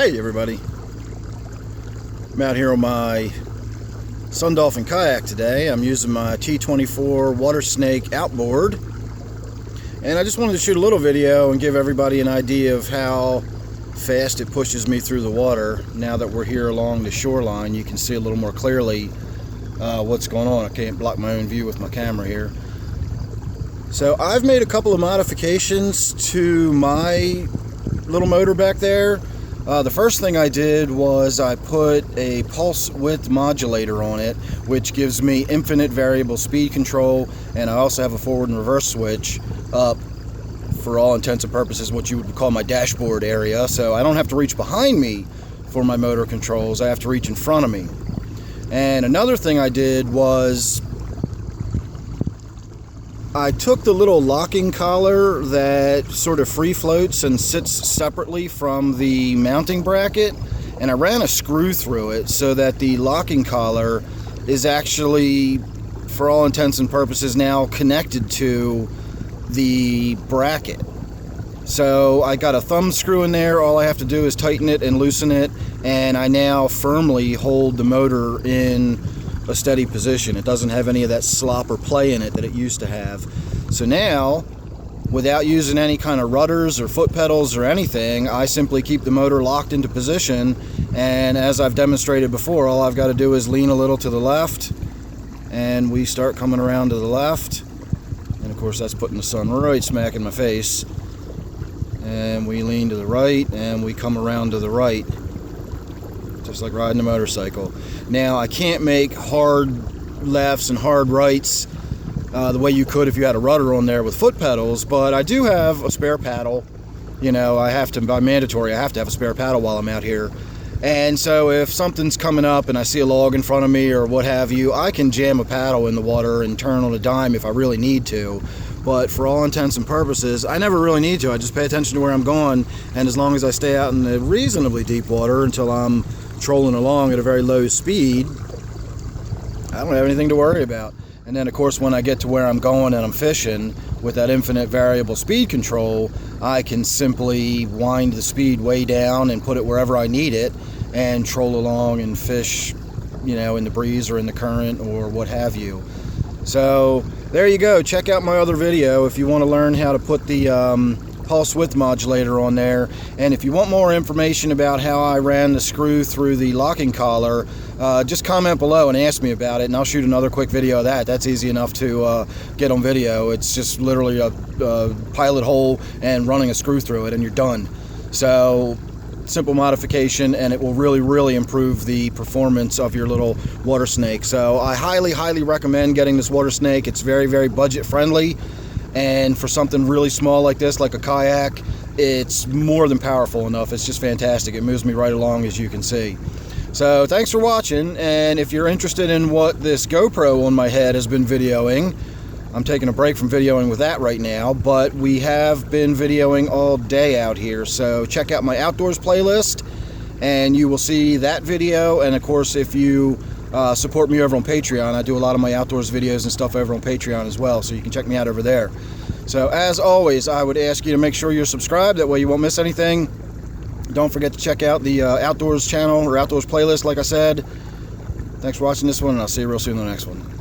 Hey everybody, I'm out here on my Sun Dolphin kayak today. I'm using my T24 Watersnake Outboard, and I just wanted to shoot a little video and give everybody an idea of how fast it pushes me through the water. Now that we're here along the shoreline, you can see a little more clearly what's going on. I can't block my own view with my camera here. So I've made a couple of modifications to my little motor back there. The first thing I did was I put a pulse width modulator on it, which gives me infinite variable speed control, and I also have a forward and reverse switch up, for all intents and purposes, what you would call my dashboard area. So I don't have to reach behind me for my motor controls, I have to reach in front of me. And another thing I did was I took the little locking collar that sort of free floats and sits separately from the mounting bracket, and I ran a screw through it so that the locking collar is actually, for all intents and purposes, now connected to the bracket. So I got a thumb screw in there. All I have to do is tighten it and loosen it, and I now firmly hold the motor in a steady position. It doesn't have any of that slop or play in it that it used to have. So now, without using any kind of rudders or foot pedals or anything, I simply keep the motor locked into position, and as I've demonstrated before, all I've got to do is lean a little to the left, and we start coming around to the left, and of course that's putting the sun right smack in my face, and we lean to the right, and we come around to the right, just like riding a motorcycle. Now, I can't make hard lefts and hard rights the way you could if you had a rudder on there with foot pedals, but I do have a spare paddle. You know, I have to, by mandatory, I have to have a spare paddle while I'm out here. And so if something's coming up and I see a log in front of me or what have you, I can jam a paddle in the water and turn on a dime if I really need to. But for all intents and purposes, I never really need to. I just pay attention to where I'm going, and as long as I stay out in the reasonably deep water until I'm trolling along at a very low speed, I don't have anything to worry about. And then of course when I get to where I'm going and I'm fishing with that infinite variable speed control, I can simply wind the speed way down and put it wherever I need it and troll along and fish, you know, in the breeze or in the current or what have you. So there you go. Check out my other video if you want to learn how to put the pulse width modulator on there. And if you want more information about how I ran the screw through the locking collar, just comment below and ask me about it, and I'll shoot another quick video of that. That's easy enough to get on video. It's just literally a pilot hole and running a screw through it, and you're done. So simple modification, and it will really improve the performance of your little water snake. So I highly recommend getting this water snake. It's very budget friendly, and for something really small like this, like a kayak, it's more than powerful enough. It's just fantastic. It moves me right along, as you can see. So thanks for watching, and if you're interested in what this GoPro on my head has been videoing, I'm taking a break from videoing with that right now, but we have been videoing all day out here. So check out my outdoors playlist and you will see that video. And of course, if you support me over on Patreon, I do a lot of my outdoors videos and stuff over on Patreon as well, so you can check me out over there. So as always, I would ask you to make sure you're subscribed, that way you won't miss anything. Don't forget to check out the outdoors channel or outdoors playlist, like I said. Thanks for watching this one, and I'll see you real soon in the next one.